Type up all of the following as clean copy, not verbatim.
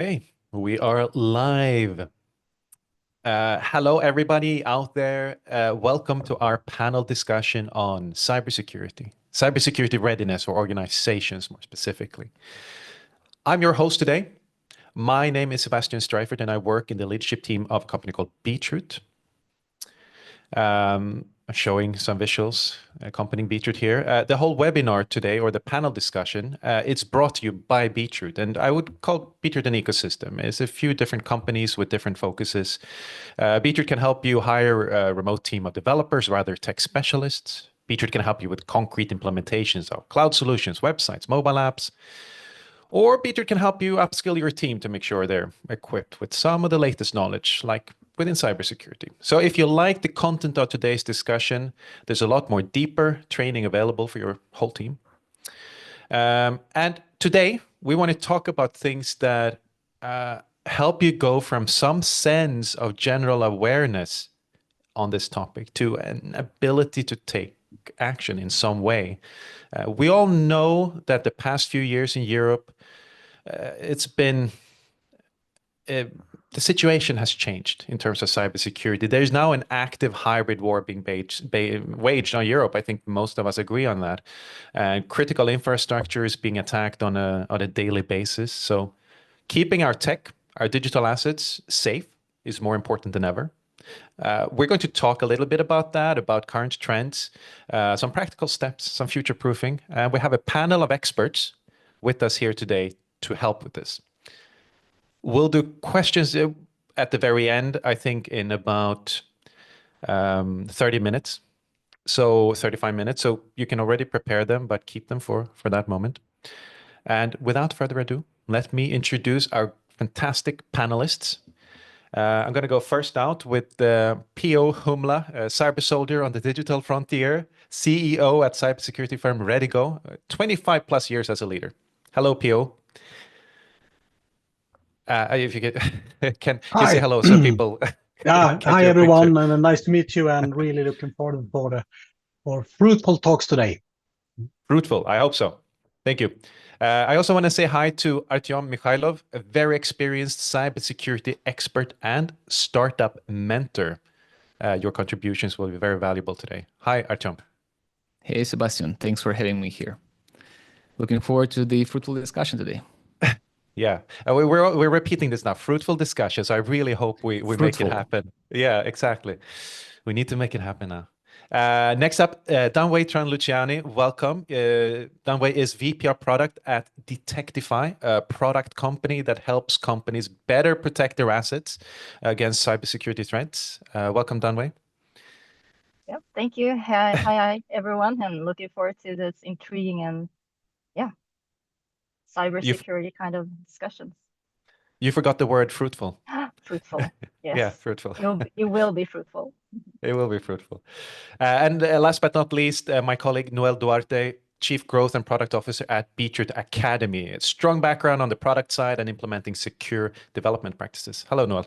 Hey, we are live. Hello, everybody out there. Welcome to our panel discussion on cybersecurity readiness for organizations, more specifically. I'm your host today. My name is Sebastian Streifert, and I work in the leadership team of a company called Beetroot. I'm showing some visuals accompanying Beetroot here. The whole webinar today, or the panel discussion, it's brought to you by Beetroot, and I would call Beetroot an ecosystem. It's a few different companies with different focuses. Beetroot can help you hire a remote team of developers, rather tech specialists. Beetroot can help you with concrete implementations of cloud solutions, websites, mobile apps. Or Beetroot can help you upskill your team to make sure they're equipped with some of the latest knowledge, like within cybersecurity. So if you like the content of today's discussion, there's a lot more deeper training available for your whole team. And today, we want to talk about things that help you go from some sense of general awareness on this topic to an ability to take action in some way. We all know that the past few years in Europe, it's been the situation has changed in terms of cybersecurity. There's now an active hybrid war being waged on Europe. I think most of us agree on that. Critical infrastructure is being attacked on a daily basis. So keeping our tech, our digital assets safe is more important than ever. We're going to talk a little bit about that, about current trends, some practical steps, some future proofing. We have a panel of experts with us here today to help with this. We'll do questions at the very end, I think in about 30 minutes. So 35 minutes. So you can already prepare them, but keep them for that moment. And without further ado, let me introduce our fantastic panelists. I'm going to go first out with P.O. Humla, a cyber soldier on the digital frontier, CEO at cybersecurity firm Redigo, 25 plus years as a leader. Hello, P.O. If you can you say Hi. hello so people Yeah, get hi your picture. everyone, and nice to meet you. And really looking forward for fruitful talks today. Fruitful, I hope so. Thank you. I also want to say hi to Artyom Mikhailov, a very experienced cybersecurity expert and startup mentor. Your contributions will be very valuable today. Hi, Artyom. Hey, Sebastian. Thanks for having me here. Looking forward to the fruitful discussion today. Yeah, we're repeating this now. Fruitful discussions. I really hope we make it Fruitful. happen. Yeah, exactly. We need to make it happen now. Next up, Danwei Tran Luciani. Welcome. Danwei is VP of Product at Detectify, a product company that helps companies better protect their assets against cybersecurity threats. Welcome, Danwei. Yep, thank you. Hi, everyone, and looking forward to this intriguing and You've cybersecurity kind of discussions. you forgot the word fruitful. Fruitful, Yeah, yes. fruitful. It will be fruitful. It will be fruitful. And last but not least, my colleague Noel Duarte, Chief Growth and Product Officer at Beetroot Academy. A strong background on the product side and implementing secure development practices. Hello, Noel.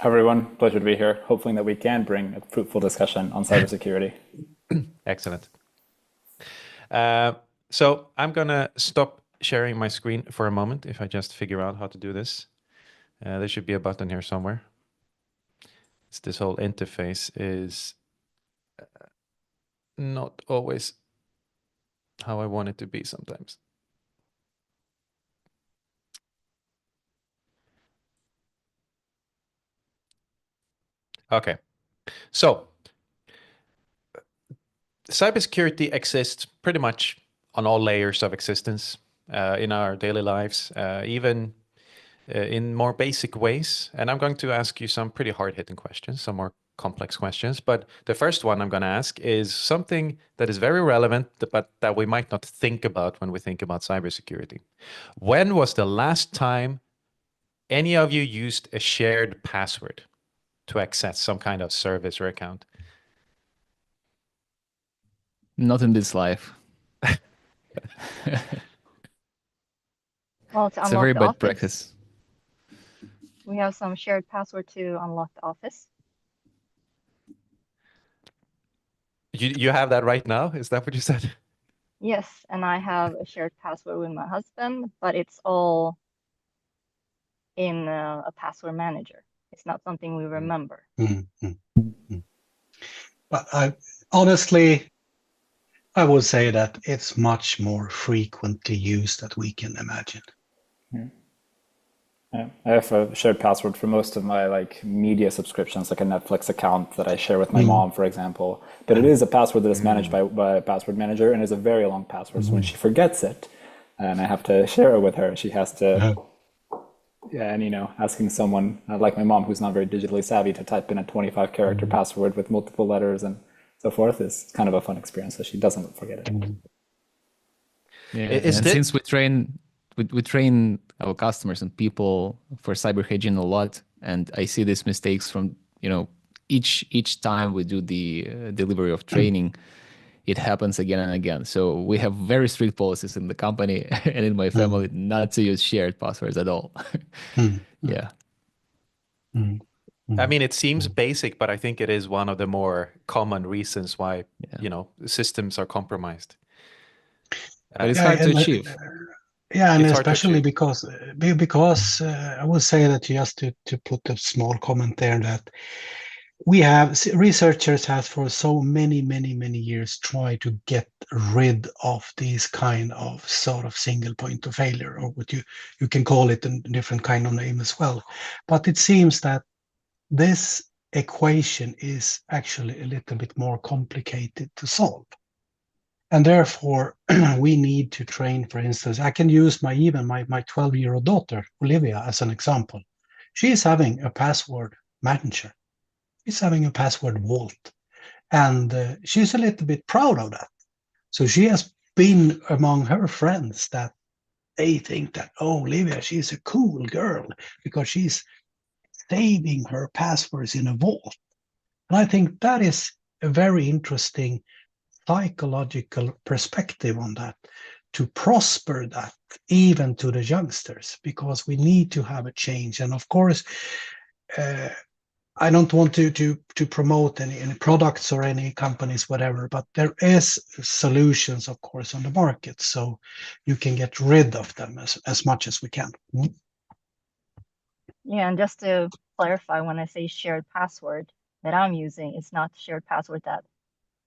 Hi, everyone. Pleasure to be here. Hoping that we can bring a fruitful discussion on cybersecurity. Excellent. So I'm going to stop sharing my screen for a moment if I just figure out how to do this. There should be a button here somewhere. This whole interface is not always how I want it to be sometimes. Okay, so cybersecurity exists pretty much on all layers of existence in our daily lives, even in more basic ways. And I'm going to ask you some pretty hard-hitting questions, some more complex questions. But the first one I'm going to ask is something that is very relevant, but that we might not think about when we think about cybersecurity. When was the last time any of you used a shared password to access some kind of service or account? Not in this life. Well, to It's a unlock very the bad office, practice. we have some shared password to unlock the office. You have that right now? Is that what you said? Yes, and I have a shared password with my husband, but it's all in a password manager. It's not something we remember. But honestly, I would say that it's much more frequently used than we can imagine. Yeah. I have a shared password for most of my like media subscriptions, like a Netflix account that I share with my mom, for example. But it is a password that is managed by a password manager, and is a very long password. So when she forgets it, and I have to share it with her, she has to, and asking someone like my mom, who's not very digitally savvy, to type in a 25-character password with multiple letters and so forth is kind of a fun experience, so she doesn't forget it. Yeah, Is and that- since we train our customers and people for cyber hygiene a lot, and I see these mistakes from each time we do the delivery of training, it happens again and again. So we have very strict policies in the company and in my family not to use shared passwords at all. Yeah. I mean, it seems basic, but I think it is one of the more common reasons why systems are compromised. But it's hard to achieve. Yeah, and It's hard to especially achieve. because I would say that just to put a small comment there, that researchers have for so many years tried to get rid of these kind of sort of single point of failure, or what you can call it a different kind of name as well. But it seems that this equation is actually a little bit more complicated to solve. And therefore, we need to train, for instance, I can use my 12-year-old daughter, Olivia, as an example. She's having a password manager. She's having a password vault. And she's a little bit proud of that. So she has been among her friends that they think that, oh, Olivia, she's a cool girl because she's saving her passwords in a vault. And I think that is a very interesting psychological perspective on that, to prosper that even to the youngsters, because we need to have a change. And of course, I don't want to promote any products or any companies, whatever, but there is solutions, of course, on the market, so you can get rid of them as much as we can. Yeah, and just to clarify, when I say shared password that I'm using, it's not shared password that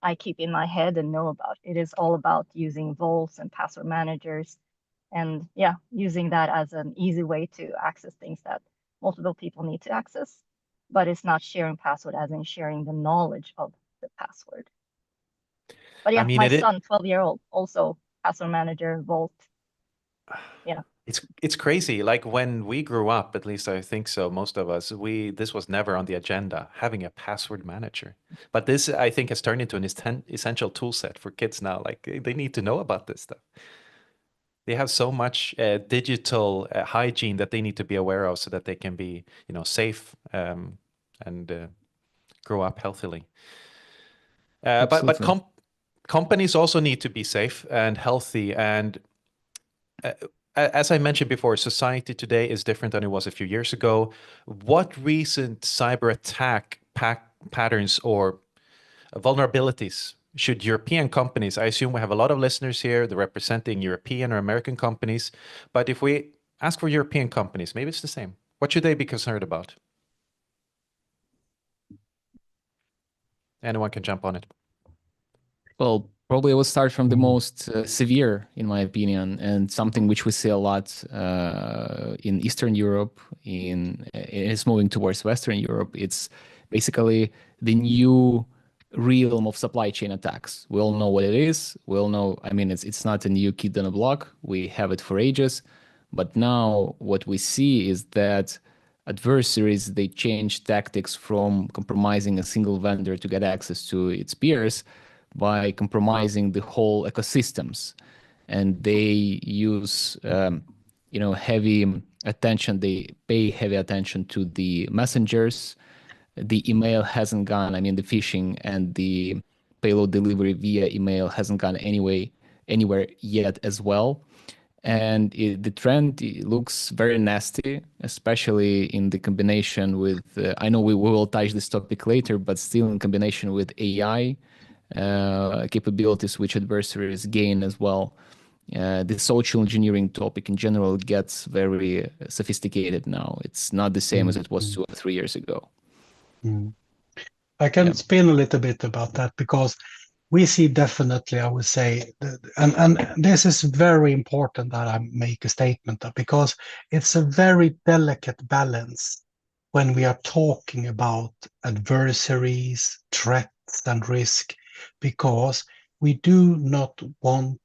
I keep in my head and know about. It is all about using vaults and password managers, and using that as an easy way to access things that multiple people need to access. But it's not sharing password as in sharing the knowledge of the password. But I mean, my son, 12-year-old, also password manager, vault. Yeah. It's crazy. Like when we grew up, at least I think so, most of us, this was never on the agenda, having a password manager. But this, I think, has turned into an essential tool set for kids now. Like they need to know about this stuff. They have so much digital hygiene that they need to be aware of so that they can be, safe and grow up healthily. But companies also need to be safe and healthy. And as I mentioned before, society today is different than it was a few years ago. What recent cyber attack patterns or vulnerabilities should European companies, I assume we have a lot of listeners here, they're representing European or American companies, but if we ask for European companies, maybe it's the same. What should they be concerned about? Anyone can jump on it. Well, probably I will start from the most severe, in my opinion, and something which we see a lot in Eastern Europe. It's moving towards Western Europe. It's basically the new realm of supply chain attacks. We all know what it is. We all know. I mean, it's not a new kid on the block. We have it for ages, but now what we see is that adversaries, they change tactics from compromising a single vendor to get access to its peers by compromising the whole ecosystems, and they use heavy attention. They pay heavy attention to the messengers. The email hasn't gone. I mean, the phishing and the payload delivery via email hasn't gone anywhere yet as well. And the trend looks very nasty, especially in the combination with, I know we will touch this topic later, but still in combination with AI capabilities which adversaries gain as well. The social engineering topic in general gets very sophisticated now. It's not the same as it was 2 or 3 years ago. I can Yeah. spin a little bit about that, because we see definitely, I would say, and this is very important that I make a statement of, because it's a very delicate balance when we are talking about adversaries, threats, and risk, because we do not want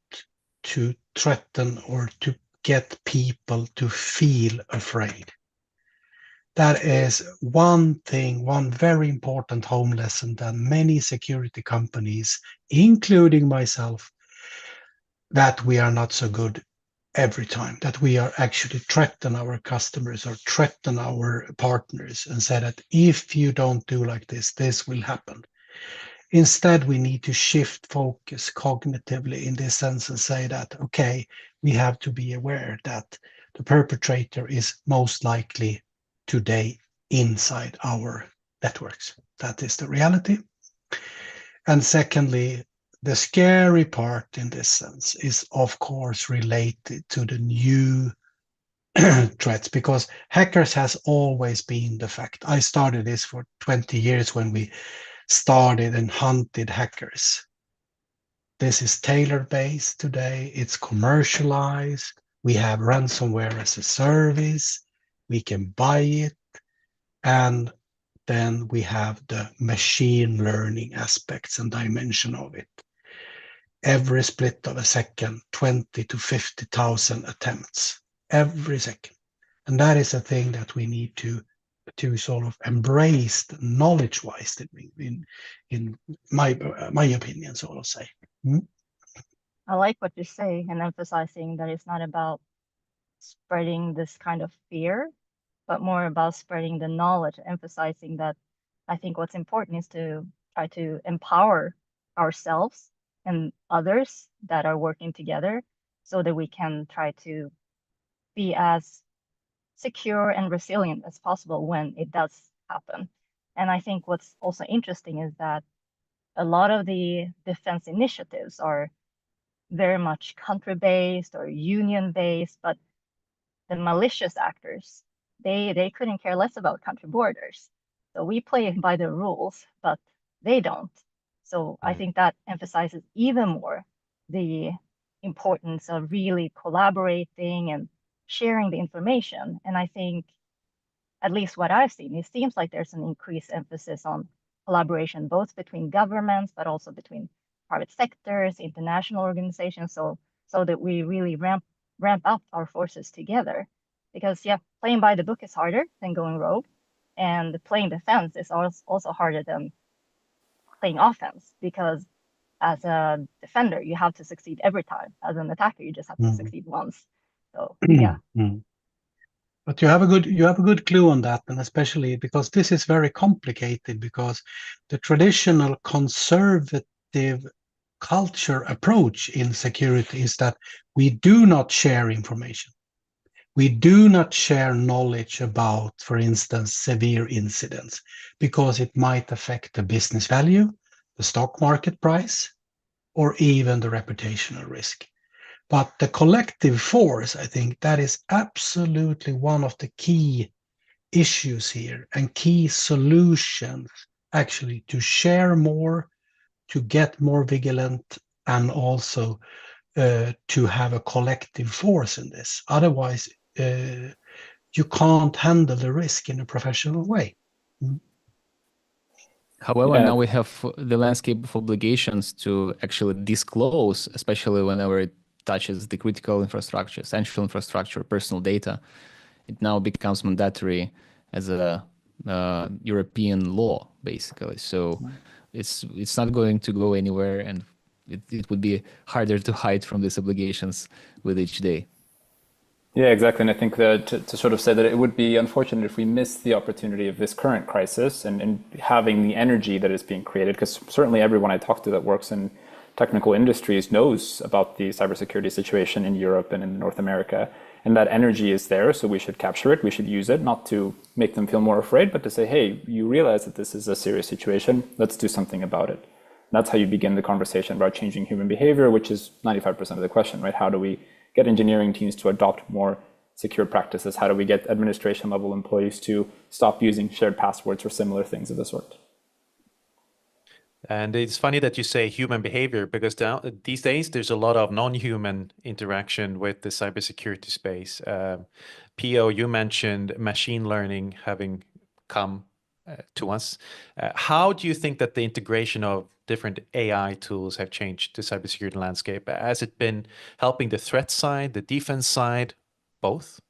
to threaten or to get people to feel afraid. That is one thing, one very important home lesson that many security companies, including myself, that we are not so good every time, that we are actually threaten our customers or threaten our partners and say that if you don't do like this will happen. Instead, we need to shift focus cognitively in this sense and say that, okay, we have to be aware that the perpetrator is most likely today inside our networks. That is the reality. And secondly, the scary part in this sense is, of course, related to the new threats, because hackers has always been the fact. I started this for 20 years when we started and hunted hackers. This is tailor-based today. It's commercialized. We have ransomware as a service. We can buy it. And then we have the machine learning aspects and dimension of it. Every split of a second, 20 to 50,000 attempts every second. And that is a thing that we need to sort of embrace knowledge-wise, in my opinion, so to say. I like what you say, and emphasizing that it's not about spreading this kind of fear, but more about spreading the knowledge, emphasizing that I think what's important is to try to empower ourselves and others that are working together so that we can try to be as secure and resilient as possible when it does happen. And I think what's also interesting is that a lot of the defense initiatives are very much country-based or union-based, but the malicious actors, they couldn't care less about country borders. So we play by the rules, but they don't. So I think that emphasizes even more the importance of really collaborating and sharing the information. And I think, at least what I've seen, it seems like there's an increased emphasis on collaboration, both between governments, but also between private sectors, international organizations, so that we really ramp up our forces together. Because yeah, playing by the book is harder than going rogue, and playing defense is also harder than playing offense, because as a defender, you have to succeed every time. As an attacker, you just have to succeed once. So yeah. But you have a good clue on that, and especially because this is very complicated, because the traditional conservative culture approach in security is that we do not share information. We do not share knowledge about, for instance, severe incidents, because it might affect the business value, the stock market price, or even the reputational risk. But the collective force, I think that is absolutely one of the key issues here and key solutions, actually, to share more, to get more vigilant, and also to have a collective force in this. Otherwise, you can't handle the risk in a professional way. However, now we have the landscape of obligations to actually disclose, especially whenever it touches the critical infrastructure, essential infrastructure, personal data. It now becomes mandatory as a European law, basically. So it's not going to go anywhere, and it would be harder to hide from these obligations with each day. Yeah, exactly. And I think that to sort of say that it would be unfortunate if we miss the opportunity of this current crisis and having the energy that is being created, because certainly everyone I talk to that works in technical industries knows about the cybersecurity situation in Europe and in North America. And that energy is there, so we should capture it, we should use it, not to make them feel more afraid, but to say, hey, you realize that this is a serious situation, let's do something about it. That's how you begin the conversation about changing human behavior, which is 95% of the question, right? How do we get engineering teams to adopt more secure practices? How do we get administration level employees to stop using shared passwords or similar things of the sort? And it's funny that you say human behavior, because these days there's a lot of non-human interaction with the cybersecurity space. PO, you mentioned machine learning having come to us. How do you think that the integration of different AI tools have changed the cybersecurity landscape? Has it been helping the threat side, the defense side, both?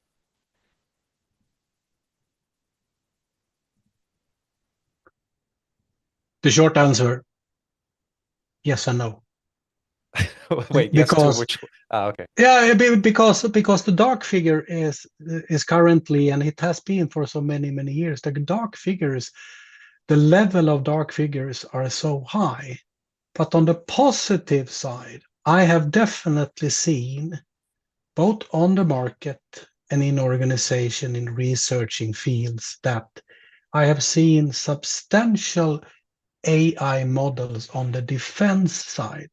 The short answer, yes and no. Wait, yes to which? Okay. Yeah, because the dark figure is currently, and it has been for so many years, the dark figures, the level of dark figures are so high. But on the positive side, I have definitely seen, both on the market and in organization, in researching fields, that I have seen substantial AI models on the defense side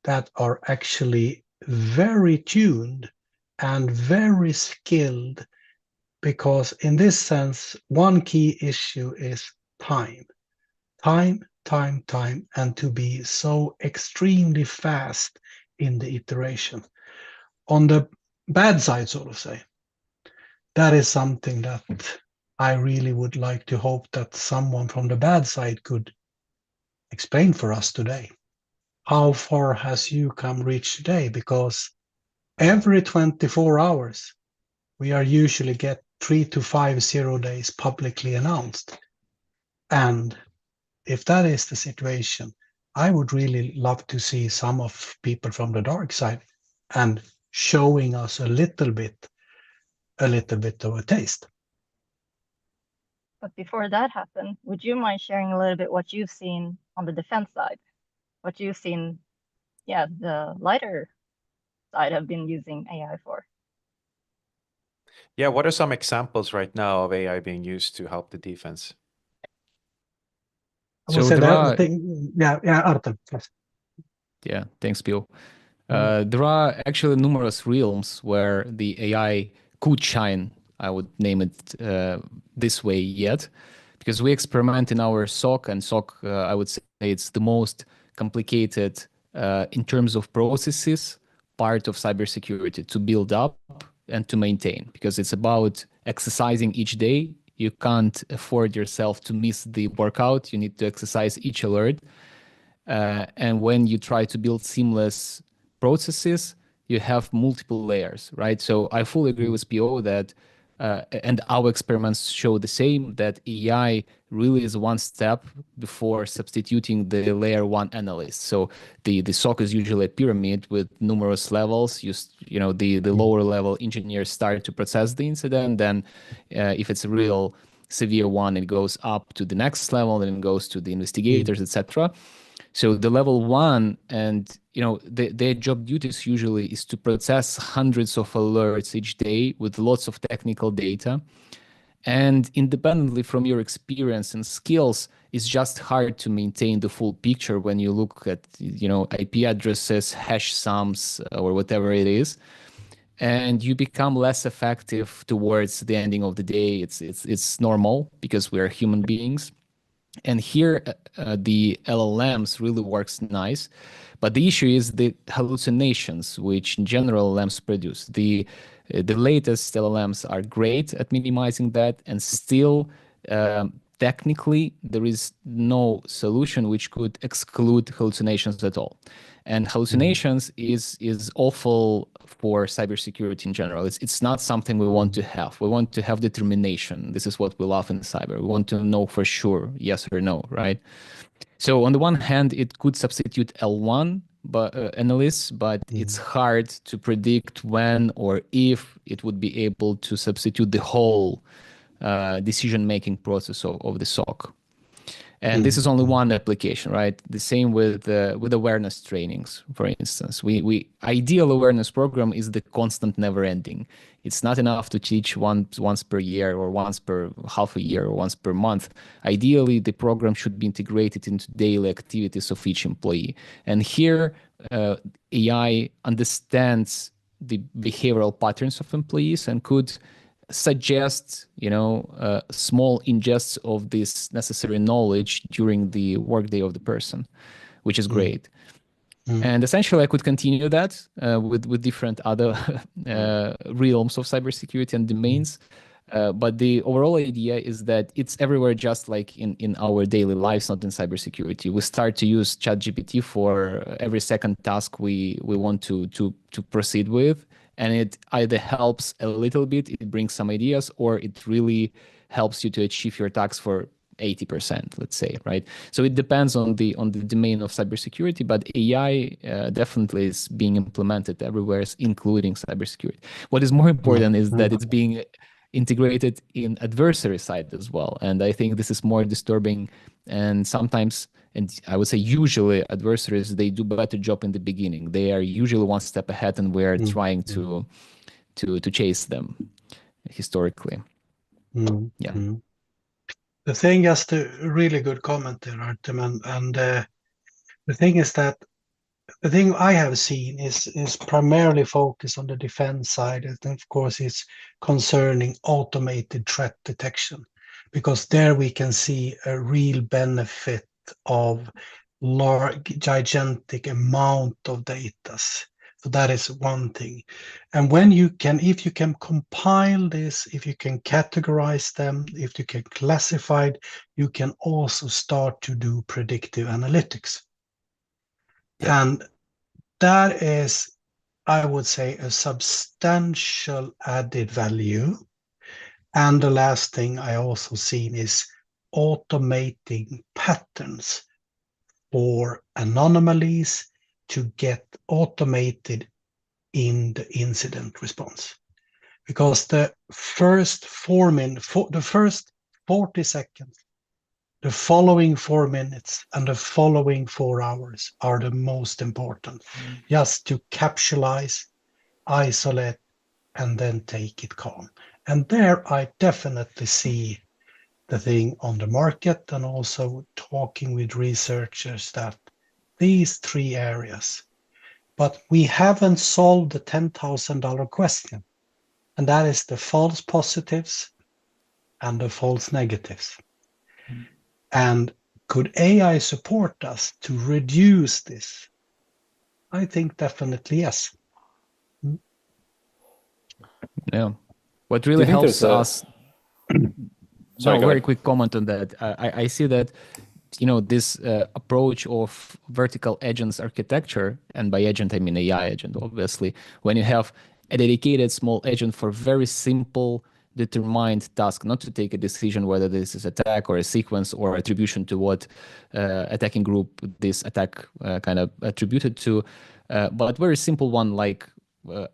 that are actually very tuned and very skilled, because in this sense, one key issue is time, and to be so extremely fast in the iteration. On the bad side, so to say, that is something that I really would like to hope that someone from the bad side could explain for us today. How far has UCAM reached today? Because every 24 hours, we are usually get 3 to 5 0 days publicly announced. And if that is the situation, I would really love to see some of people from the dark side and showing us a little bit of a taste. But before that happened, would you mind sharing a little bit what you've seen on the defense side? What you've seen, yeah, the lighter side have been using AI for? Yeah, what are some examples right now of AI being used to help the defense? I would say that thing, yeah, Artem. Yes. Yeah, thanks, Bill. There are actually numerous realms where the AI could shine, I would name it this way yet, because we experiment in our SOC, and SOC, I would say it's the most complicated in terms of processes part of cybersecurity to build up and to maintain, because it's about exercising each day. You can't afford yourself to miss the workout. You need to exercise each alert. And when you try to build seamless processes, you have multiple layers, right? So I fully agree with PO that, and our experiments show the same, that AI really is one step before substituting the layer one analyst. So the SOC is usually a pyramid with numerous levels. The lower level engineers start to process the incident. Then if it's a real severe one, it goes up to the next level, then it goes to the investigators, etc. So the level one, and their job duties usually is to process hundreds of alerts each day with lots of technical data. And independently from your experience and skills, it's just hard to maintain the full picture when you look at IP addresses, hash sums, or whatever it is. And you become less effective towards the ending of the day. It's normal because we are human beings. And here, the LLMs really works nice. But the issue is the hallucinations, which in general LLMs produce. The latest LLMs are great at minimizing that, and still, technically, there is no solution which could exclude hallucinations at all. And hallucinations is awful for cybersecurity in general. It's not something we want to have. We want to have determination. This is what we love in cyber. We want to know for sure, yes or no, right? So on the one hand, it could substitute L1 analysts, but it's hard to predict when or if it would be able to substitute the whole decision-making process of the SOC. And this is only one application, right? The same with awareness trainings, for instance. We ideal awareness program is the constant, never-ending. It's not enough to teach once per year or once per half a year or once per month. Ideally, the program should be integrated into daily activities of each employee. And here, AI understands the behavioral patterns of employees and could suggest, small ingests of this necessary knowledge during the workday of the person, which is great. And essentially, I could continue that with different other realms of cybersecurity and domains. But the overall idea is that it's everywhere, just like in our daily lives, not in cybersecurity. We start to use ChatGPT for every second task we want to proceed with. And it either helps a little bit, it brings some ideas, or it really helps you to achieve your tasks for 80%, let's say, right? So it depends on the domain of cybersecurity, but AI definitely is being implemented everywhere, including cybersecurity. What is more important is that it's being integrated in adversary side as well. And I think this is more disturbing, and sometimes, and I would say usually, adversaries, they do a better job in the beginning. They are usually one step ahead, and we're trying to chase them historically. Yeah. The thing, just a really good comment there, Artem, and the thing is that the thing I have seen is primarily focused on the defense side, and of course it's concerning automated threat detection, because there we can see a real benefit of gigantic amount of data. So that is one thing. And if you can compile this, if you can categorize them, if you can classify it, you can also start to do predictive analytics. Yeah. And that is, I would say, a substantial added value. And the last thing I also seen is automating patterns for anomalies to get automated in the incident response. Because the first 40 seconds, the following 4 minutes, and the following 4 hours are the most important. Just to capitalize, isolate, and then take it calm. And there I definitely see the thing on the market, and also talking with researchers, that these 3 areas. But we haven't solved the $10,000 question, and that is the false positives and the false negatives. And could AI support us to reduce this? I think definitely yes. Yeah. What really helps us... Sorry, very quick comment on that. I see that, this approach of vertical agents architecture, and by agent, I mean AI agent, obviously, when you have a dedicated small agent for very simple, determined task, not to take a decision whether this is attack or a sequence or attribution to what attacking group this attack kind of attributed to, but very simple one, like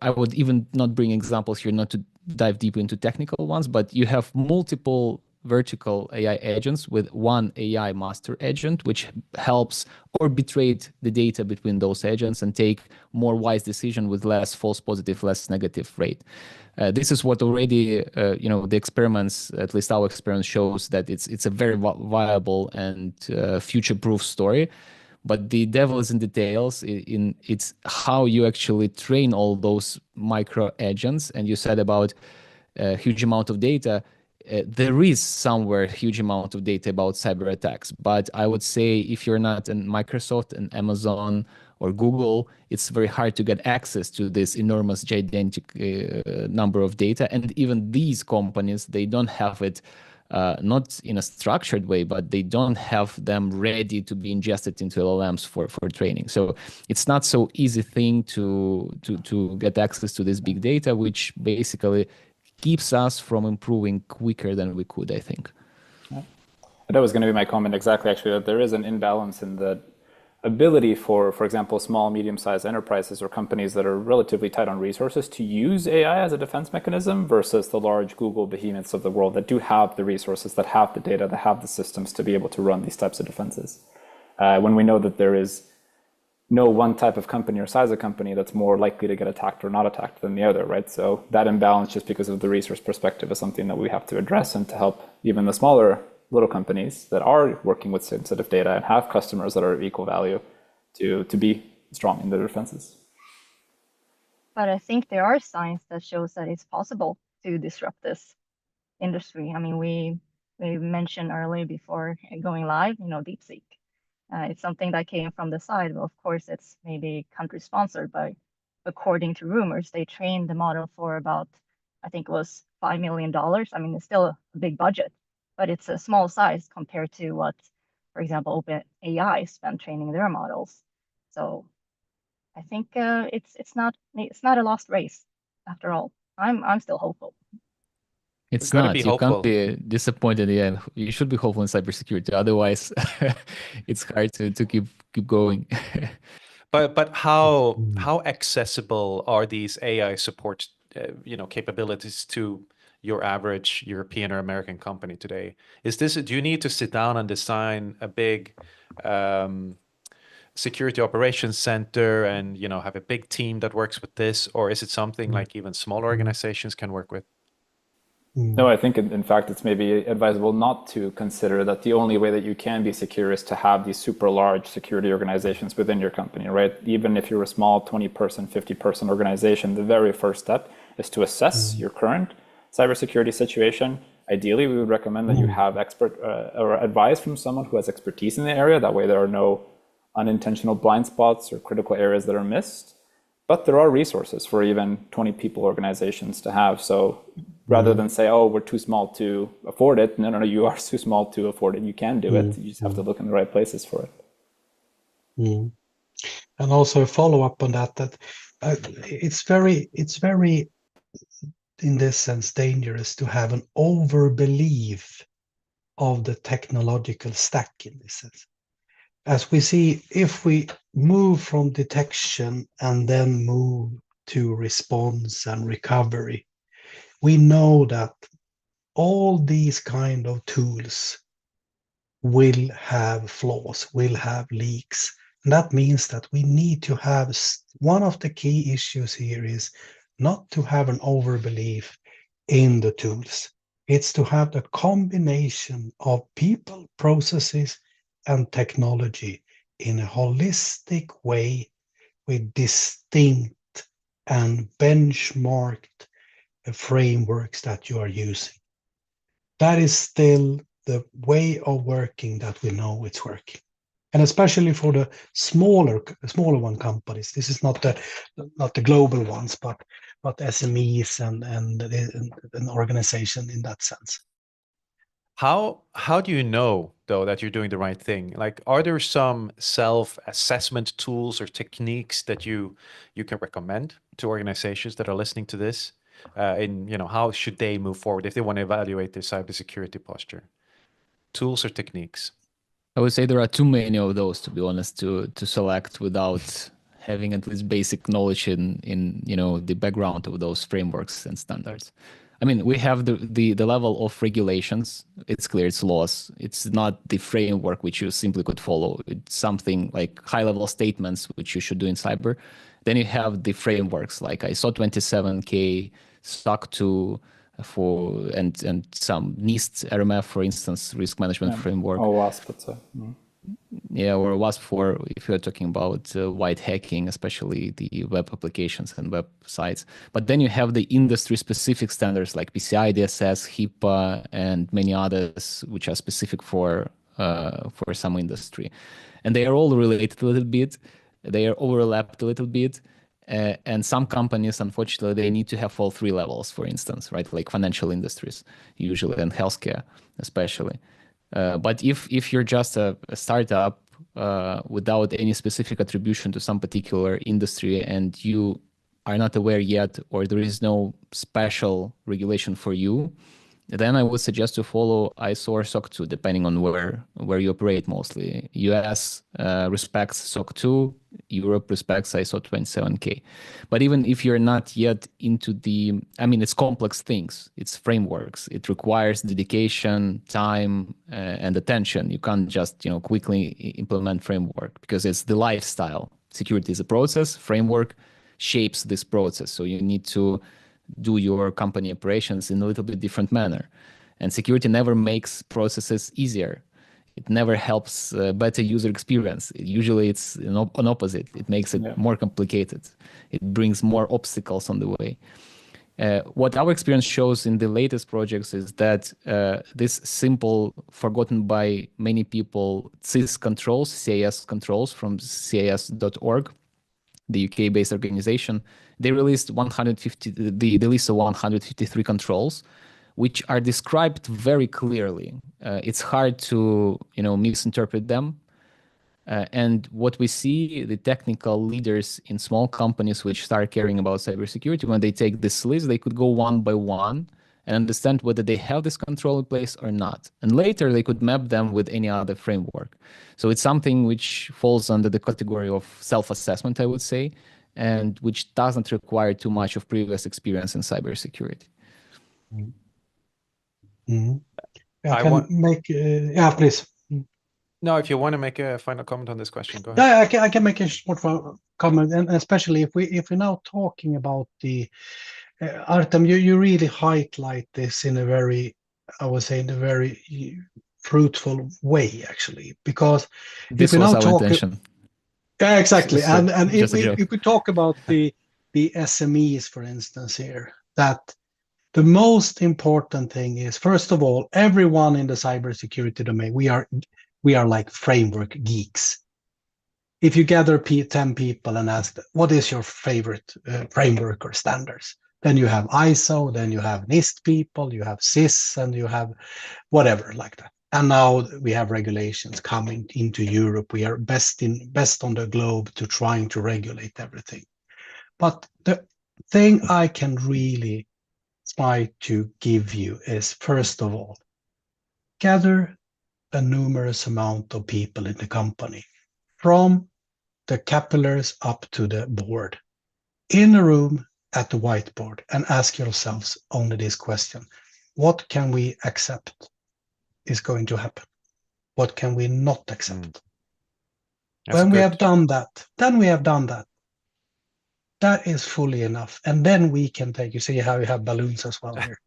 I would even not bring examples here, not to dive deep into technical ones, but you have multiple vertical AI agents with one AI master agent, which helps arbitrate the data between those agents and take more wise decision with less false positive, less negative rate. This is what already, the experiments, at least our experience, shows that it's a very viable and future-proof story. But the devil is in details. It's how you actually train all those micro agents. And you said about a huge amount of data. There is somewhere a huge amount of data about cyber attacks. But I would say if you're not in Microsoft and Amazon or Google, it's very hard to get access to this enormous, gigantic number of data. And even these companies, they don't have it not in a structured way, but they don't have them ready to be ingested into LLMs for training. So it's not so easy thing to get access to this big data, which basically keeps us from improving quicker than we could, I think. Yeah. That was going to be my comment exactly, actually, that there is an imbalance in that ability for example, small, medium-sized enterprises or companies that are relatively tight on resources to use AI as a defense mechanism versus the large Google behemoths of the world that do have the resources, that have the data, that have the systems to be able to run these types of defenses. When we know that there is no one type of company or size of company that's more likely to get attacked or not attacked than the other, right? So that imbalance, just because of the resource perspective, is something that we have to address, and to help even the smaller little companies that are working with sensitive data and have customers that are of equal value to be strong in their defenses. But I think there are signs that shows that it's possible to disrupt this industry. I mean, we mentioned earlier before going live, DeepSeek. It's something that came from the side. Of course, it's maybe country sponsored, but according to rumors, they trained the model for about, I think it was $5 million. I mean, it's still a big budget, but it's a small size compared to what, for example, OpenAI spent training their models. So I think it's not a lost race after all. I'm still hopeful. It's gotta not. be You hopeful. can't be disappointed. Yeah, you should be hopeful in cybersecurity. Otherwise, it's hard to keep going. But how accessible are these AI support capabilities to your average European or American company today? Do you need to sit down and design a big security operations center and have a big team that works with this, or is it something like even smaller organizations can work with? No, I think in fact it's maybe advisable not to consider that the only way that you can be secure is to have these super large security organizations within your company, right? Even if you're a small 20-person, 50-person organization, the very first step is to assess your current cybersecurity situation. Ideally, we would recommend that you have expert or advice from someone who has expertise in the area. That way there are no unintentional blind spots or critical areas that are missed. But there are resources for even 20-people organizations to have. So rather than say, oh, we're too small to afford it, no, you are too small to afford it. You can do it. You just have to look in the right places for it. And also follow up on that it's very, in this sense, dangerous to have an overbelief of the technological stack in this sense. As we see, if we move from detection and then move to response and recovery, we know that all these kind of tools will have flaws, will have leaks. And that means that we need to have, one of the key issues here is not to have an overbelief in the tools. It's to have the combination of people, processes, and technology in a holistic way with distinct and benchmarked frameworks that you are using. That is still the way of working that we know it's working. And especially for the smaller one companies, this is not the global ones, but SMEs and an organization in that sense. How do you know though that you're doing the right thing? Like, are there some self-assessment tools or techniques that you can recommend to organizations that are listening to this? How should they move forward if they want to evaluate their cybersecurity posture? Tools or techniques? I would say there are too many of those, to be honest, to select without having at least basic knowledge in the background of those frameworks and standards. I mean, we have the level of regulations. It's clear, it's laws. It's not the framework which you simply could follow. It's something like high-level statements which you should do in cyber. Then you have the frameworks like ISO 27K, SOC 2, and some NIST RMF, for instance, risk management framework. Or WASP, Yeah, or WASP for if you're talking about white hacking, especially the web applications and websites. But then you have the industry-specific standards like PCI DSS, HIPAA, and many others which are specific for some industry, and they are all related a little bit. They are overlapped a little bit. And some companies, unfortunately, they need to have all three levels, for instance, right? Like financial industries, usually, and healthcare, especially. But if you're just a startup without any specific attribution to some particular industry and you are not aware yet, or there is no special regulation for you, then I would suggest to follow ISO or SOC 2, depending on where you operate mostly. US respects SOC 2, Europe respects ISO 27K. But even if you're not yet into it's complex things, it's frameworks. It requires dedication, time, and attention. You can't just quickly implement framework because it's the lifestyle. Security is a process, framework shapes this process. So you need to do your company operations in a little bit different manner. And security never makes processes easier. It never helps better user experience. Usually it's an opposite. It makes it more complicated. It brings more obstacles on the way. What our experience shows in the latest projects is that this simple, forgotten by many people, CIS controls from CIS.org, the UK-based organization, they released 153 controls, which are described very clearly. It's hard to misinterpret them. And what we see, the technical leaders in small companies which start caring about cybersecurity, when they take this list, they could go one by one and understand whether they have this control in place or not. And later they could map them with any other framework. So it's something which falls under the category of self-assessment, I would say, and which doesn't require too much of previous experience in cybersecurity. Mm-hmm. Please. No, if you want to make a final comment on this question, go ahead. Yeah, I can make a short comment, and especially if we're now talking about the Artem, you really highlight this in a very, I would say, in a very fruitful way, actually, because this was our intention. Yeah, exactly. So, and if we talk about the SMEs, for instance, here, that the most important thing is, first of all, everyone in the cybersecurity domain, we are like framework geeks. If you gather 10 people and ask them, what is your favorite framework or standards? Then you have ISO, then you have NIST people, you have CIS, and you have whatever like that. And now we have regulations coming into Europe. We are best on the globe to trying to regulate everything. But the thing I can really try to give you is, first of all, gather a numerous amount of people in the company, from the capillaries up to the board, in a room at the whiteboard, and ask yourselves only this question: what can we accept is going to happen? What can we not accept? When we have done that, that is fully enough. And then we can take, you see how you have balloons as well here.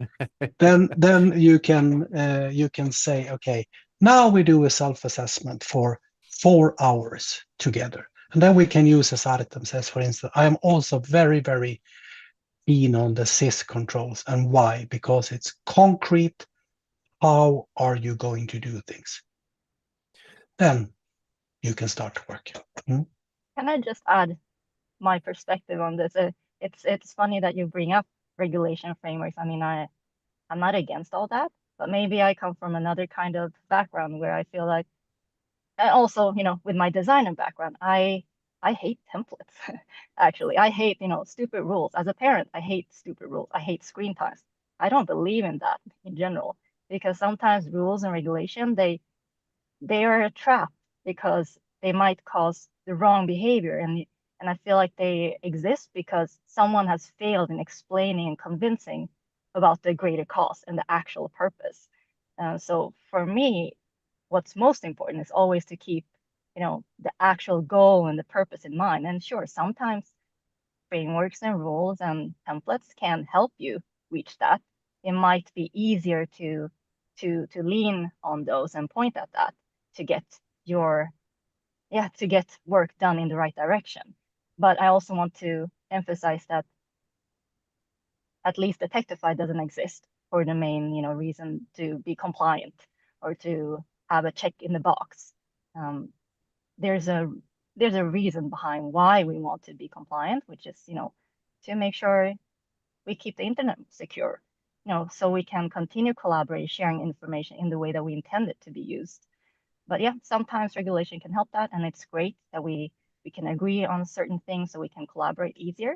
then you can say, okay, now we do a self-assessment for 4 hours together. And then we can use, as Artem says, for instance, I am also very, very keen on the CIS controls. And why? Because it's concrete. How are you going to do things? Then you can start to work. Can I just add my perspective on this? It's funny that you bring up regulation frameworks. I mean, I'm not against all that, but maybe I come from another kind of background where I feel like, and also, with my designer background, I hate templates. Actually, I hate, stupid rules. As a parent, I hate stupid rules. I hate screen times. I don't believe in that in general, because sometimes rules and regulation, they are a trap because they might cause the wrong behavior. And I feel like they exist because someone has failed in explaining and convincing about the greater cause and the actual purpose. So for me, what's most important is always to keep, the actual goal and the purpose in mind. And sure, sometimes frameworks and rules and templates can help you reach that. It might be easier to lean on those and point at that to get work done in the right direction. But I also want to emphasize that at least Detectify doesn't exist for the main, reason to be compliant or to have a check in the box. There's a reason behind why we want to be compliant, which is, to make sure we keep the internet secure, so we can continue collaborating, sharing information in the way that we intend it to be used. But yeah, sometimes regulation can help that, and it's great that we can agree on certain things so we can collaborate easier.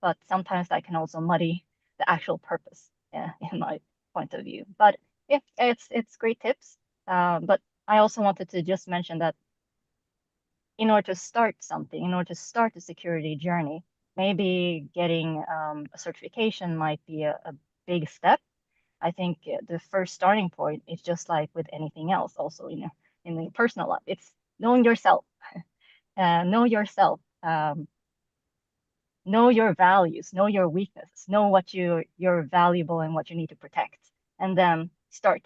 But sometimes that can also muddy the actual purpose, in my point of view. But yeah, it's great tips. But I also wanted to just mention that in order to start something, in order to start a security journey, maybe getting a certification might be a big step. I think the first starting point is just like with anything else, also in the personal life. It's knowing yourself, know yourself, know your values, know your weaknesses, know what you're valuable and what you need to protect, and then start,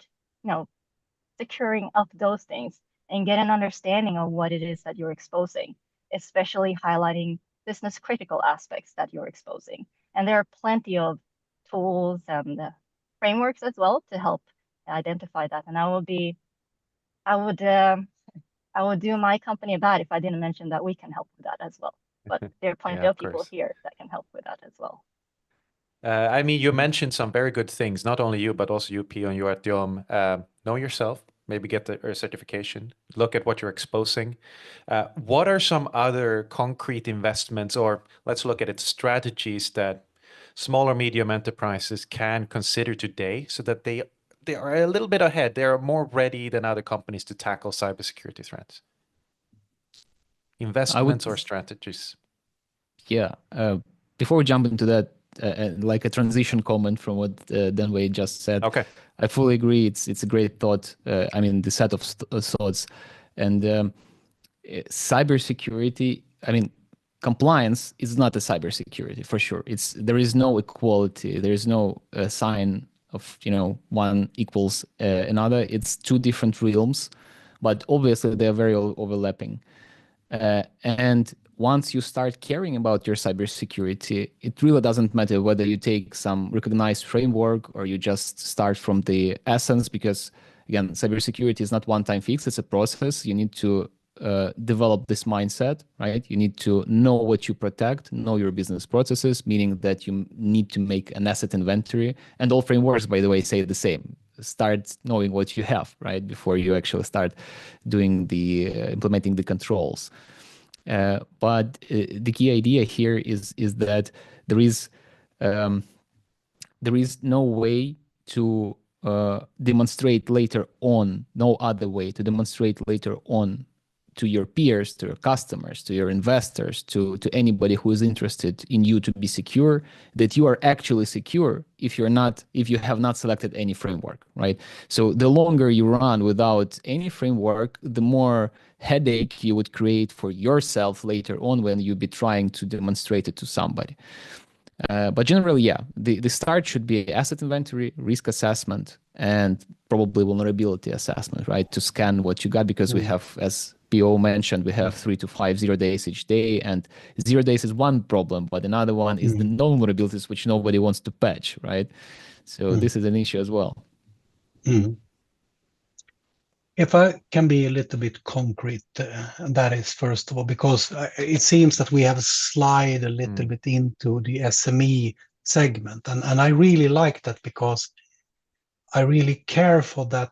securing up those things and get an understanding of what it is that you're exposing, especially highlighting business critical aspects that you're exposing. And there are plenty of tools and frameworks as well to help identify that. And I would do my company a bad if I didn't mention that we can help with that as well. But there are plenty Yeah, of people course. here that can help with that as well. I mean, you mentioned some very good things, not only you, but also you, P, and you at Diom. Know yourself, maybe get a certification, look at what you're exposing. What are some other concrete investments, or let's look at it, strategies that small or medium enterprises can consider today so that they are a little bit ahead, they are more ready than other companies to tackle cybersecurity threats? Investments or strategies? Yeah. Before we jump into that, like a transition comment from what Denwei just said. Okay. I fully agree. It's a great thought. I mean, the set of thoughts, and cybersecurity. I mean, compliance is not a cybersecurity for sure. There is no equality. There is no sign of one equals another. It's two different realms, but obviously they are very overlapping. And once you start caring about your cybersecurity, it really doesn't matter whether you take some recognized framework or you just start from the essence, because again, cybersecurity is not one-time fix, it's a process. You need to develop this mindset, right? You need to know what you protect, know your business processes, meaning that you need to make an asset inventory. And all frameworks, by the way, say the same. Start knowing what you have, right, before you actually start doing the implementing the controls. But the key idea here is that there is no way to demonstrate later on, no other way to demonstrate later on to your peers, to your customers, to your investors, to anybody who is interested in you to be secure, that you are actually secure if you have not selected any framework, right? So the longer you run without any framework, the more headache you would create for yourself later on when you be trying to demonstrate it to somebody. But generally, yeah, the start should be asset inventory, risk assessment, and probably vulnerability assessment, right? To scan what you got, because we have, as PO mentioned, we have 3 to 5 0 days each day, and 0 days is one problem, but another one is the known vulnerabilities which nobody wants to patch, right? So this is an issue as well. If I can be a little bit concrete, that is, first of all, because it seems that we have slid a little bit into the SME segment. And I really like that, because I really care for that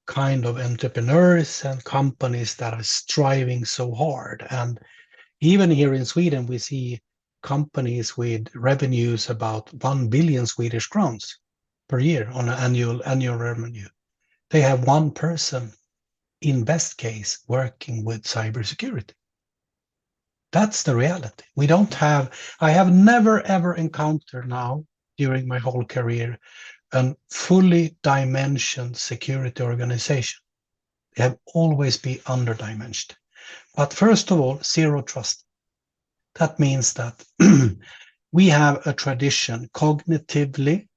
kind of entrepreneurs and companies that are striving so hard. And even here in Sweden, we see companies with revenues about 1 billion Swedish crowns per year on an annual revenue. They have one person, in best case, working with cybersecurity. That's the reality. I have never ever encountered now during my whole career a fully dimensioned security organization. They have always been underdimensioned. But first of all, zero trust. That means that we have a tradition cognitively,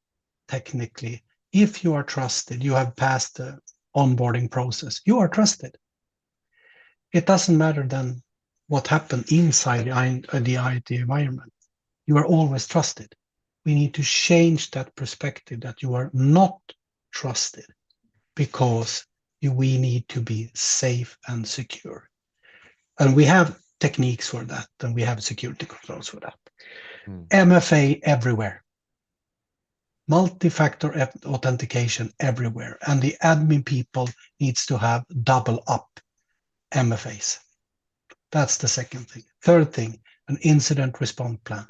technically. If you are trusted, you have passed the onboarding process, you are trusted. It doesn't matter then what happened inside the IT environment. You are always trusted. We need to change that perspective that you are not trusted, because we need to be safe and secure. And we have techniques for that, and we have security controls for that. MFA everywhere. Multi-factor authentication everywhere. And the admin people needs to have double up MFAs. That's the second thing. Third thing, an incident response plan.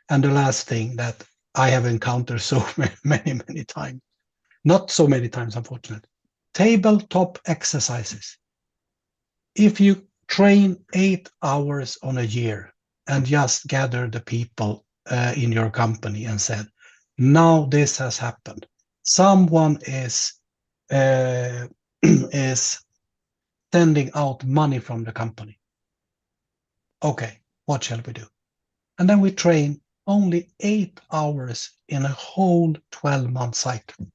And the last thing, that I have encountered so many times. Not so many times, unfortunately. Tabletop exercises. If you train 8 hours on a year and just gather the people in your company and said, now this has happened. Someone is is sending out money from the company. Okay, what shall we do? And then we train only 8 hours in a whole 12-month cycle.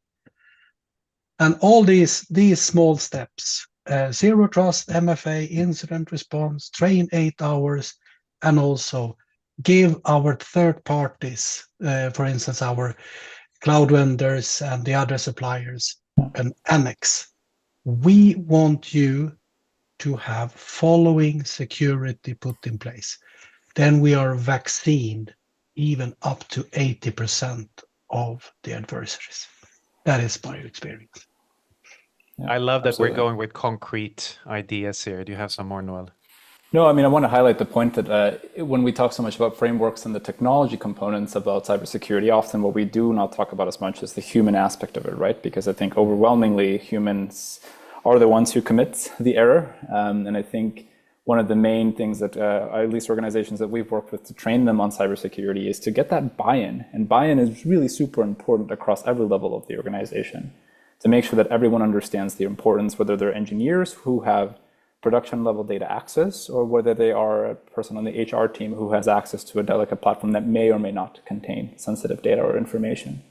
And all these small steps, zero trust, MFA, incident response, train 8 hours, and also give our third parties, for instance, our cloud vendors and the other suppliers, an annex. We want you to have following security put in place. Then we are vaccinated even up to 80% of the adversaries. That is my experience. I love that Absolutely. we're going with concrete ideas here. Do you have some more, Noel? No, I mean, I want to highlight the point that when we talk so much about frameworks and the technology components about cybersecurity, often what we do not talk about as much is the human aspect of it, right? Because I think overwhelmingly humans are the ones who commit the error. And I think one of the main things that at least organizations that we've worked with to train them on cybersecurity is to get that buy-in. And buy-in is really super important across every level of the organization, to make sure that everyone understands the importance, whether they're engineers who have production level data access, or whether they are a person on the HR team who has access to a delicate platform that may or may not contain sensitive data or information.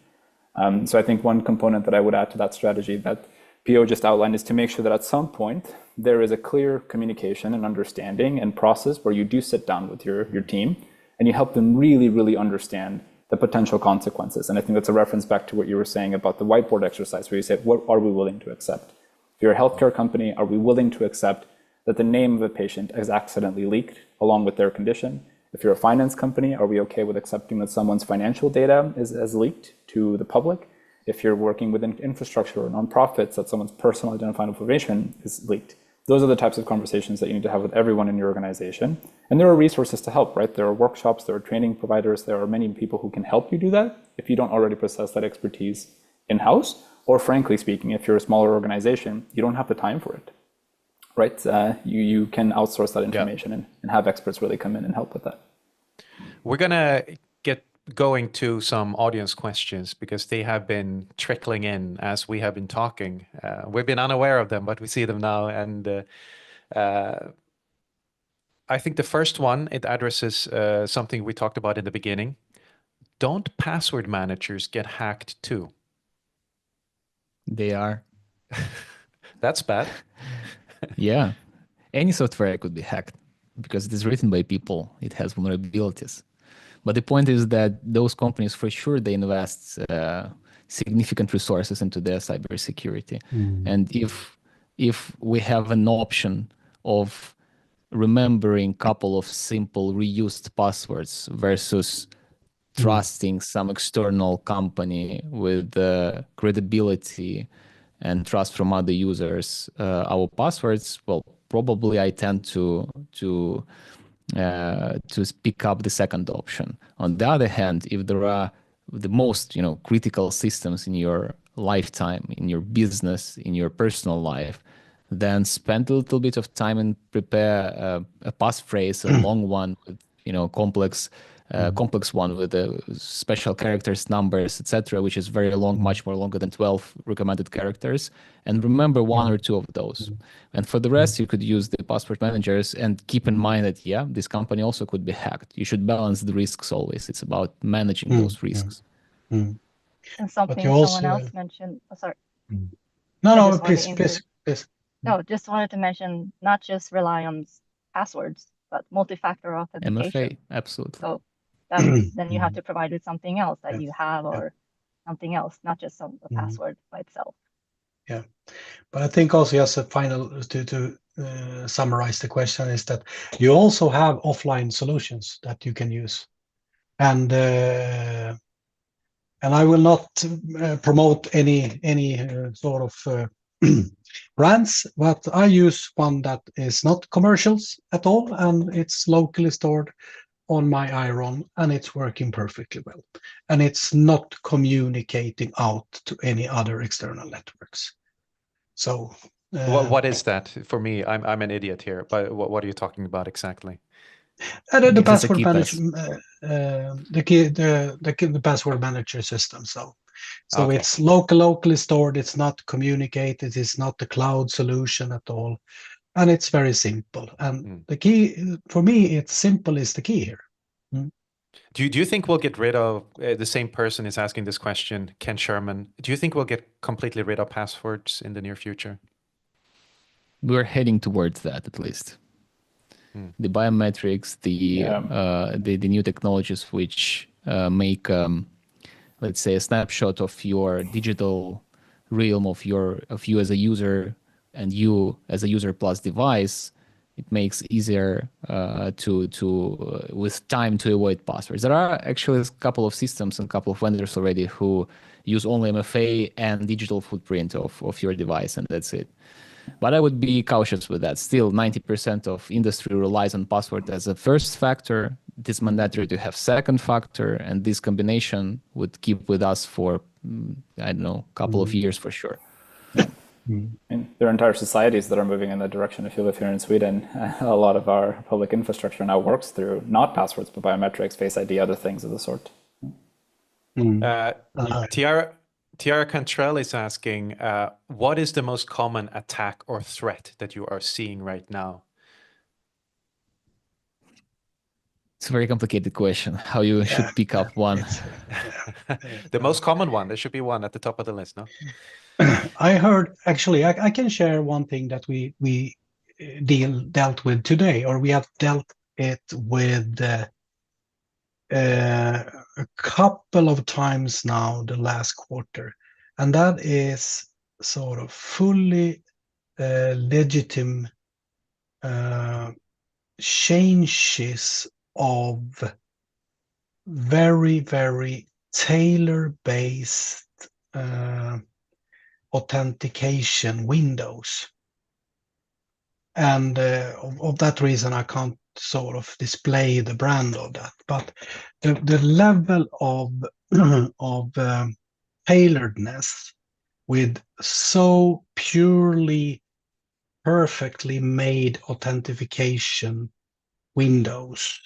So I think one component that I would add to that strategy that PO just outlined is to make sure that at some point there is a clear communication and understanding and process where you do sit down with your team and you help them really, really understand the potential consequences. And I think that's a reference back to what you were saying about the whiteboard exercise, where you said, what are we willing to accept? If you're a healthcare company, are we willing to accept that the name of a patient is accidentally leaked along with their condition? If you're a finance company, are we okay with accepting that someone's financial data is leaked to the public? If you're working within infrastructure or nonprofits, that someone's personal identifying information is leaked. Those are the types of conversations that you need to have with everyone in your organization. And there are resources to help, right? There are workshops, there are training providers, there are many people who can help you do that if you don't already possess that expertise in-house. Or frankly speaking, if you're a smaller organization, you don't have the time for it, right? You can outsource that information and have experts really come in and help with that. We're going to get going to some audience questions because they have been trickling in as we have been talking. We've been unaware of them, but we see them now. And I think the first one, it addresses something we talked about in the beginning. Don't password managers get hacked too? They are. That's bad. Yeah. Any software could be hacked because it is written by people. It has vulnerabilities. But the point is that those companies, for sure, they invest significant resources into their cybersecurity. And if we have an option of remembering a couple of simple reused passwords versus trusting some external company with credibility and trust from other users, our passwords, well, probably I tend to pick up the second option. On the other hand, if there are the most critical systems in your lifetime, in your business, in your personal life, then spend a little bit of time and prepare a passphrase, a long one with complex one with special characters, numbers, etc., which is very long, much more longer than 12 recommended characters, and remember one or two of those. And for the rest, you could use the password managers and keep in mind that, this company also could be hacked. You should balance the risks always. It's about managing those risks. And something someone else mentioned. Oh, sorry. No, please. No, just wanted to mention not just rely on passwords, but multi-factor authentication. MFA, absolutely. So then you have to provide with something else that you have or something else, not just a password by itself. Yeah, but I think also as a final to summarize the question is that you also have offline solutions that you can use, and I will not promote any sort of brands, but I use one that is not commercials at all, and it's locally stored on my Iron, and it's working perfectly well. And it's not communicating out to any other external networks. So What is that for me? I'm an idiot here, but what are you talking about exactly? the It is a password key pass. the password manager system. So Okay. it's locally stored. It's not communicated. It's not the cloud solution at all, and it's very simple. And the key for me, it's simple is the key here. Do you think we'll get rid of the same person is asking this question, Ken Sherman? Do you think we'll get completely rid of passwords in the near future? We're heading towards that, at least. The biometrics, the new technologies which make, let's say, a snapshot of your digital realm of you as a user and you as a user plus device. It makes easier with time to avoid passwords. There are actually a couple of systems and a couple of vendors already who use only MFA and digital footprint of your device, and that's it. But I would be cautious with that. Still, 90% of industry relies on password as a first factor. It is mandatory to have second factor, and this combination would keep with us for, I don't know, a couple of years for sure. And there are entire societies that are moving in that direction. If you live here in Sweden, a lot of our public infrastructure now works through not passwords, but biometrics, Face ID, other things of the sort. Tiara Cantrell is asking, what is the most common attack or threat that you are seeing right now? It's a very complicated question, how you should pick up one. The most common one, there should be one at the top of the list, no? I heard, actually, I can share one thing that we dealt with today, or we have dealt it with a couple of times now the last quarter, and that is sort of fully legitimate changes of very, very tailor-based authentication windows. And of that reason, I can't sort of display the brand of that. But the level of tailoredness with so purely perfectly made authentication windows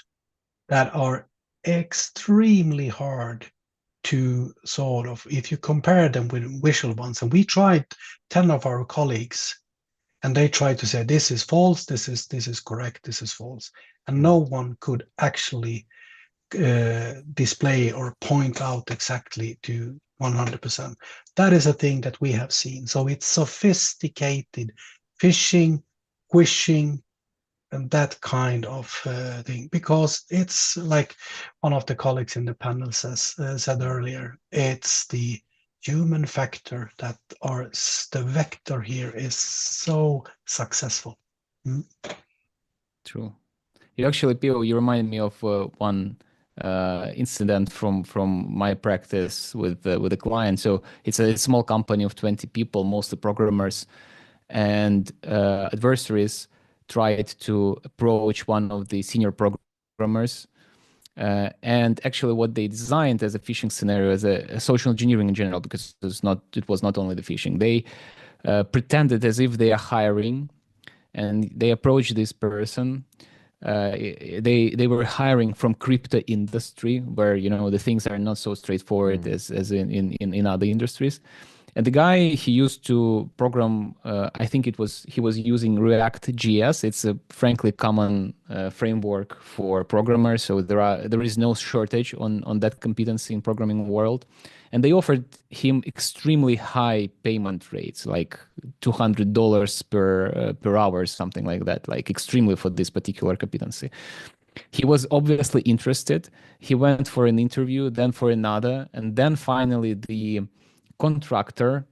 that are extremely hard to sort of, if you compare them with visual ones, and we tried 10 of our colleagues, and they tried to say this is false, this is correct, this is false, and no one could actually display or point out exactly to 100%. That is a thing that we have seen. So it's sophisticated phishing, quishing, and that kind of thing, because it's like one of the colleagues in the panel said earlier, it's the human factor that are the vector here is so successful. True. You actually, Pio, you remind me of one incident from my practice with a client. So it's a small company of 20 people, mostly programmers, and adversaries tried to approach one of the senior programmers. And actually what they designed as a phishing scenario, as a social engineering in general, because it was not only the phishing. They pretended as if they are hiring, and they approached this person. They were hiring from crypto industry, where the things are not so straightforward as in other industries. And the guy, he used to program, I think he was using React.js. It's a frankly common framework for programmers, so there is no shortage on that competency in programming world. And they offered him extremely high payment rates, like $200 per hour, something like that, like extremely for this particular competency. He was obviously interested. He went for an interview, then for another, and then finally the contractor,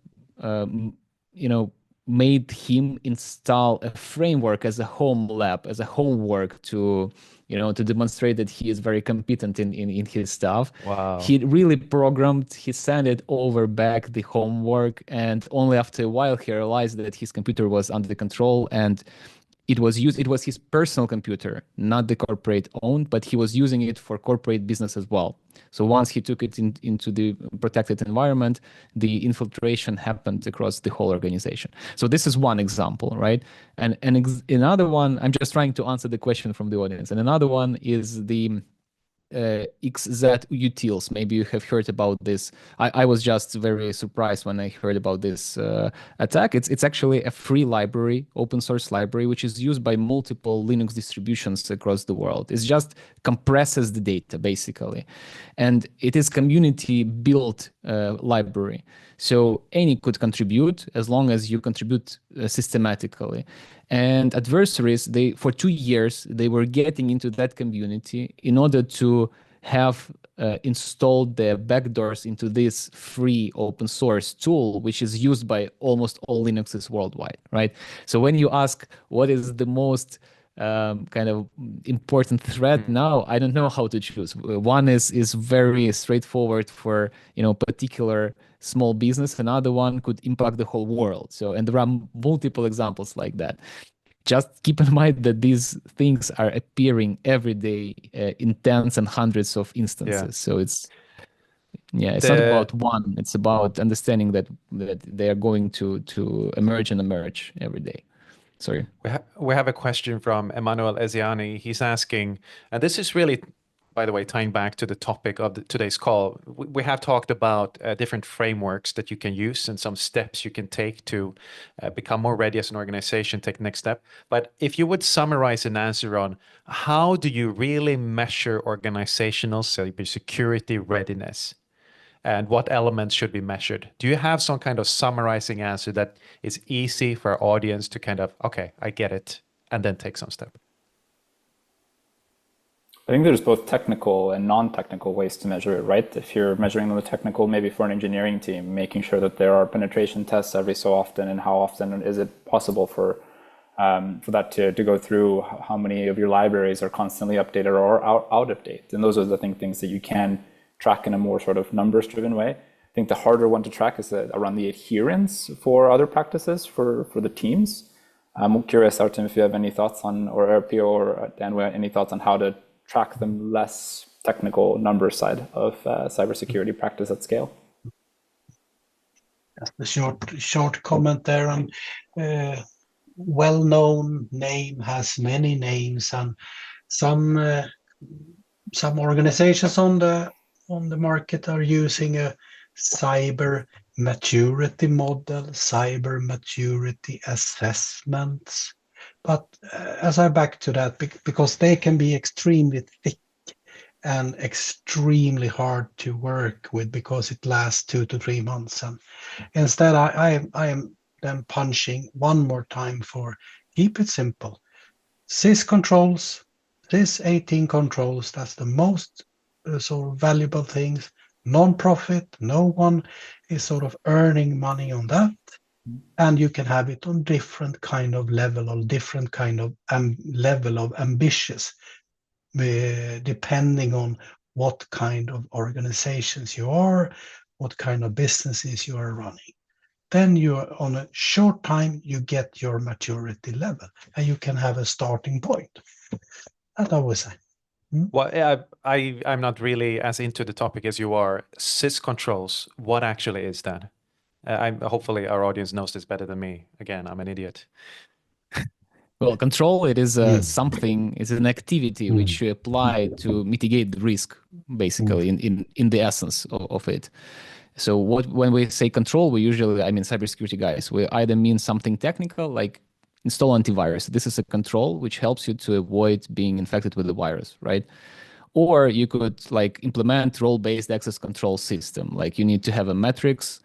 made him install a framework as a home lab, as a homework to demonstrate that he is very competent in his stuff. Wow. He really programmed, he sent it over back, the homework, and only after a while he realized that his computer was under control, and it was his personal computer, not the corporate owned, but he was using it for corporate business as well. So once he took it into the protected environment, the infiltration happened across the whole organization. So this is one example, right? And another one, I'm just trying to answer the question from the audience. And another one is the XZ utils. Maybe you have heard about this. I was just very surprised when I heard about this attack. It's actually a free library, open source library, which is used by multiple Linux distributions across the world. It just compresses the data basically, and it is community built library. So any could contribute as long as you contribute systematically. And adversaries, for 2 years, they were getting into that community in order to have installed the backdoors into this free open source tool, which is used by almost all Linuxes worldwide, right? So when you ask what is the most kind of important threat now, I don't know how to choose. One is very straightforward for particular small business. Another one could impact the whole world. So, and there are multiple examples like that. Just keep in mind that these things are appearing every day in tens and hundreds of instances. So it's not about one. It's about understanding that they are going to emerge and emerge every day. Sorry. We have a question from Emmanuel Eziani. He's asking, and this is really, by the way, tying back to the topic of today's call. We have talked about different frameworks that you can use and some steps you can take to become more ready as an organization, take the next step. But if you would summarize an answer on how do you really measure organizational cybersecurity readiness? And what elements should be measured? Do you have some kind of summarizing answer that is easy for our audience to kind of, okay, I get it, and then take some step? I think there's both technical and non-technical ways to measure it, right? If you're measuring on the technical, maybe for an engineering team, making sure that there are penetration tests every so often, and how often is it possible for that to go through, how many of your libraries are constantly updated or out of date. And those are the things that you can track in a more sort of numbers-driven way. I think the harder one to track is around the adherence for other practices for the teams. I'm curious, Artem, if you have any thoughts on, or RPO or Dan, any thoughts on how to track the less technical numbers side of cybersecurity practice at scale? Just a short comment there. On well-known name has many names, and some organizations on the market are using a cyber maturity model, cyber maturity assessments. But as I back to that, because they can be extremely thick and extremely hard to work with, because it lasts 2 to 3 months. And instead, I am then punching one more time for keep it simple. Sys controls, Sys 18 controls, that's the most sort of valuable things. Non-profit, no one is sort of earning money on that. And you can have it on different kind of level, or different kind of level of ambitious, depending on what kind of organizations you are, what kind of businesses you are running. Then you are on a short time, you get your maturity level, and you can have a starting point. That I would say. Well, I'm not really as into the topic as you are. Sys controls, what actually is that? Hopefully our audience knows this better than me. Again, I'm an idiot. Well, control, it is something, it's an activity which you apply to mitigate the risk, basically, in the essence of it. So when we say control, we usually, cybersecurity guys, we either mean something technical, like install antivirus. This is a control which helps you to avoid being infected with the virus, right? Or you could implement role-based access control system. Like you need to have a metrics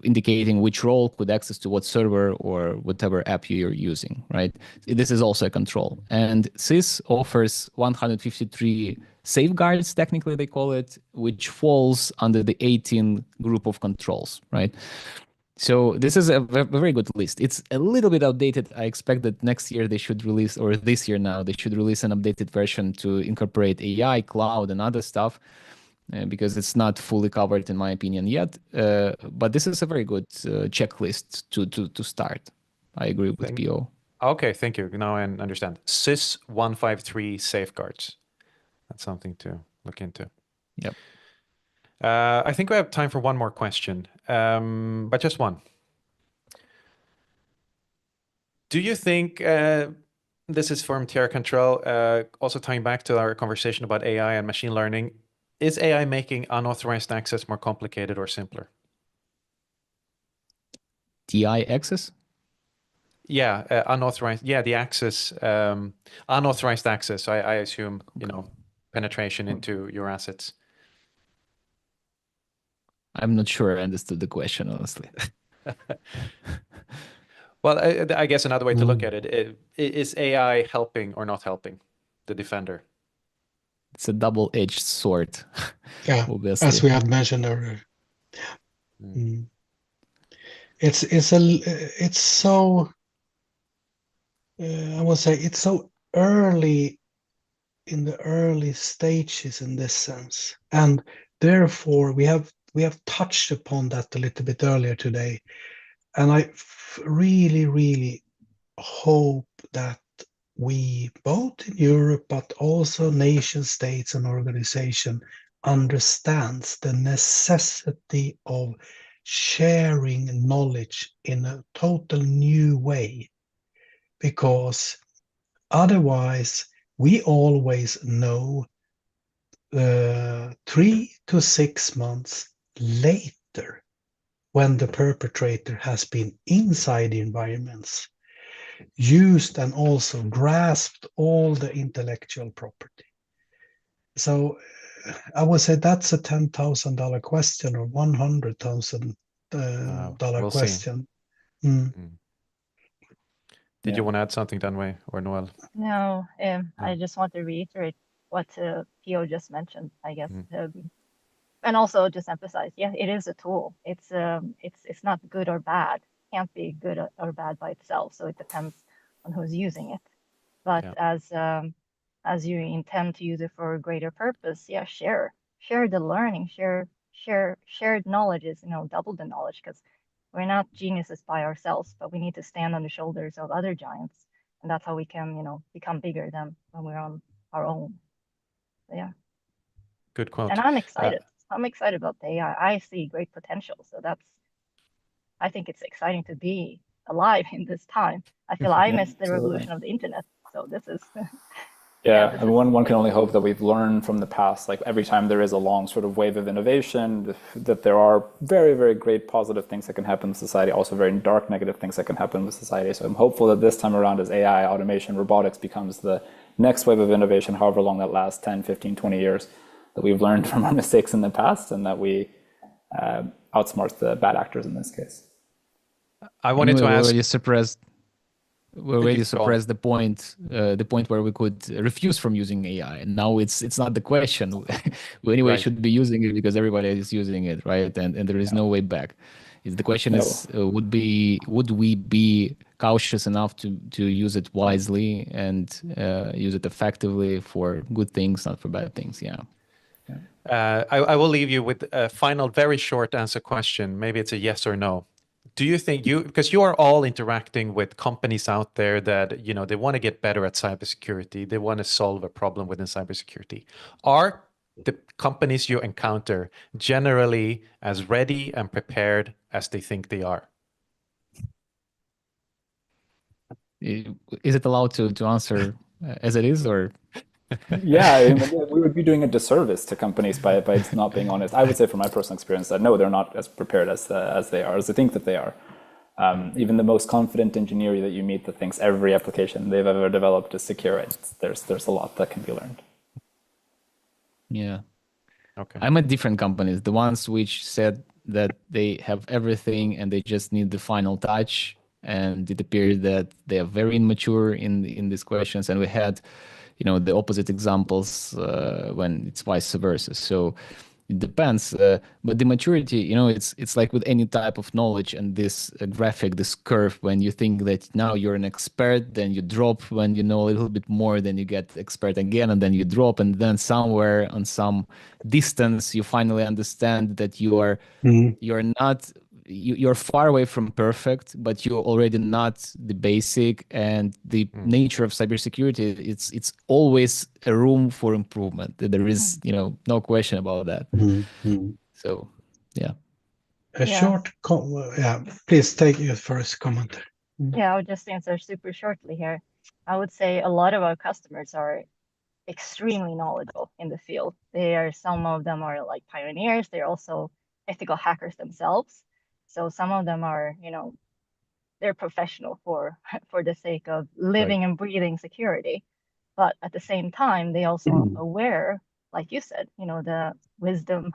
indicating which role could access to what server or whatever app you're using, right? This is also a control. And Sys offers 153 safeguards, technically they call it, which falls under the 18 group of controls, right? So this is a very good list. It's a little bit outdated. I expect that next year they should release, or this year now, they should release an updated version to incorporate AI, cloud, and other stuff, because it's not fully covered, in my opinion, yet. But this is a very good checklist to start. I agree with PO. Okay, thank you. Now I understand. SIS 153 safeguards. That's something to look into. Yep. I think we have time for one more question, but just one. Do you think, this is from Terra Control, also tying back to our conversation about AI and machine learning, is AI making unauthorized access more complicated or simpler? TI access? Yeah, unauthorized. Yeah, the access, unauthorized access. I assume, you know, penetration into your assets. I'm not sure I understood the question, honestly. Well, I guess another way to look at it is AI helping or not helping the defender? It's a double-edged sword, Yeah, obviously. as we have mentioned earlier. It's so I would say it's so early in the early stages in this sense, and therefore we have touched upon that a little bit earlier today, and I really hope that we both in Europe but also nation states and organization understands the necessity of sharing knowledge in a total new way, because otherwise we always know 3 to 6 months later, when the perpetrator has been inside the environments, used and also grasped all the intellectual property. So I would say that's a $10,000 question or $100,000 we'll see. question. Did you want to add something, Danwei or Noel? No, I just want to reiterate what Pio just mentioned, I guess. And also just emphasize, yeah, it is a tool. It's not good or bad. Can't be good or bad by itself. So it depends on who's using it. But as you intend to use it for a greater purpose, yeah, share the learning, shared knowledge is, double the knowledge, because we're not geniuses by ourselves, but we need to stand on the shoulders of other giants, and that's how we can, become bigger than when we're on our own. So, yeah. Good quote. And I'm excited. I'm excited about the AI. I see great potential. So I think it's exciting to be alive in this time. I feel I missed the revolution of the internet. So this is Yeah, and one can only hope that we've learned from the past. Like every time there is a long sort of wave of innovation, that there are very, very great positive things that can happen in society, also very dark negative things that can happen with society. So I'm hopeful that this time around, as AI, automation, robotics becomes the next wave of innovation, however long that lasts, 10, 15, 20 years, that we've learned from our mistakes in the past and that we outsmart the bad actors in this case. I wanted to ask... We already suppressed the point where we could refuse from using AI, and now it's not the question. We anyway should be using it because everybody is using it, right? And there is no way back. The question is, would we be cautious enough to use it wisely and use it effectively for good things, not for bad things? Yeah. I will leave you with a final, very short answer question. Maybe it's a yes or no. Do you think because you are all interacting with companies out there that, they want to get better at cybersecurity, they want to solve a problem within cybersecurity. Are the companies you encounter generally as ready and prepared as they think they are? Is it allowed to answer as it is, or? Yeah, I mean, we would be doing a disservice to companies by not being honest. I would say from my personal experience that no, they're not as prepared as they are, as they think that they are. Even the most confident engineer that you meet that thinks every application they've ever developed is secure, there's a lot that can be learned. Yeah. Okay. I'm at different companies, the ones which said that they have everything and they just need the final touch, and it appears that they are very immature in these questions, and we had the opposite examples when it's vice versa. So it depends, but the maturity, it's like with any type of knowledge, and this graphic, this curve, when you think that now you're an expert, then you drop. When you know a little bit more, then you get expert again, and then you drop, and then somewhere on some distance you finally understand that you're not you're far away from perfect, but you're already not the basic. And the nature of cybersecurity, it's always a room for improvement. There is, no question about that. So, yeah. Please take your first comment. Yeah, I would just answer super shortly here. I would say a lot of our customers are extremely knowledgeable in the field. Some of them are like pioneers. They're also ethical hackers themselves. So some of them are, they're professional for the sake of living and breathing security. But at the same time, they also are aware, like you said, the wisdom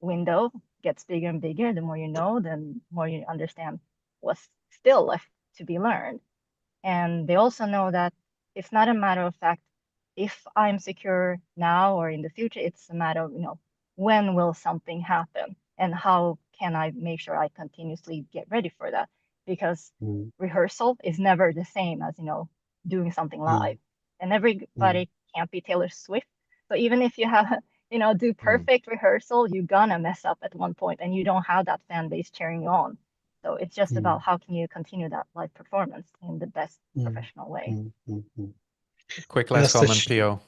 window gets bigger and bigger. The more you know, the more you understand what's still left to be learned. And they also know that it's not a matter of fact if I'm secure now or in the future. It's a matter of, when will something happen and how can I make sure I continuously get ready for that? Because rehearsal is never the same as, doing something live. And everybody can't be Taylor Swift. So even if you have, do perfect rehearsal, you're gonna mess up at one point and you don't have that fan base cheering you on. So it's just about how can you continue that live performance in the best professional way. Quick last comment, Theo.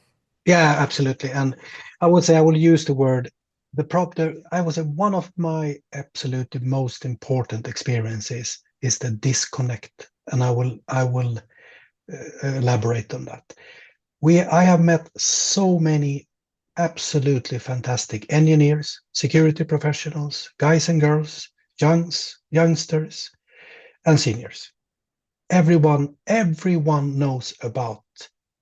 Yeah, absolutely. And I would say I will use the word I would say one of my absolutely most important experiences is the disconnect, and I will elaborate on that. I have met so many absolutely fantastic engineers, security professionals, guys and girls, youngsters, and seniors. Everyone knows about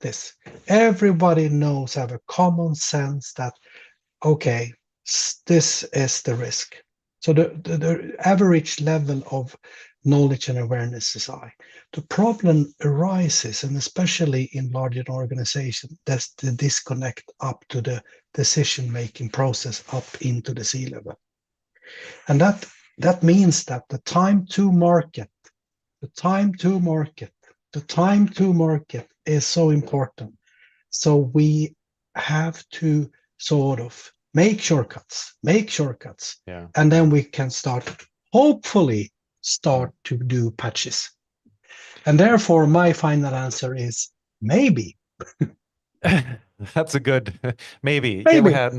this. Everybody knows, have a common sense that, okay, this is the risk. So the average level of knowledge and awareness is high. The problem arises, and especially in larger organizations, that's the disconnect up to the decision-making process up into the C-level. And that means that the time to market is so important. So we have to sort of make shortcuts, and then we can hopefully start to do patches. And therefore, my final answer is maybe. That's a good maybe. Yeah, we have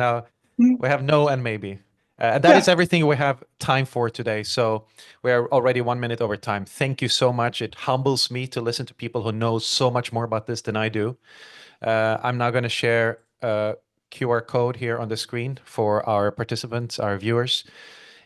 no and maybe. That is everything we have time for today. So we're already 1 minute over time. Thank you so much. It humbles me to listen to people who know so much more about this than I do. I'm now going to share a QR code here on the screen for our participants, our viewers.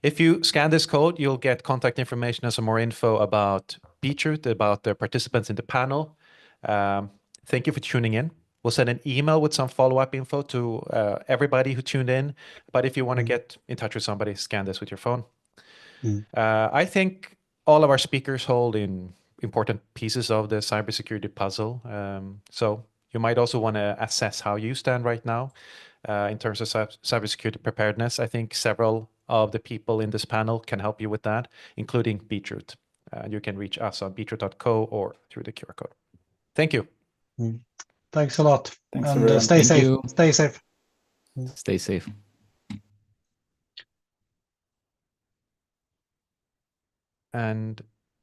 If you scan this code, you'll get contact information and some more info about BTruth, about the participants in the panel. Thank you for tuning in. We'll send an email with some follow-up info to everybody who tuned in. But if you want to get in touch with somebody, scan this with your phone. I think all of our speakers hold in important pieces of the cybersecurity puzzle. So you might also want to assess how you stand right now in terms of cybersecurity preparedness. I think several of the people in this panel can help you with that, including BTruth. You can reach us on btruth.co or through the QR code. Thank you. Thanks a lot. Thanks, and everyone. Stay safe. You. Stay safe. Stay safe. And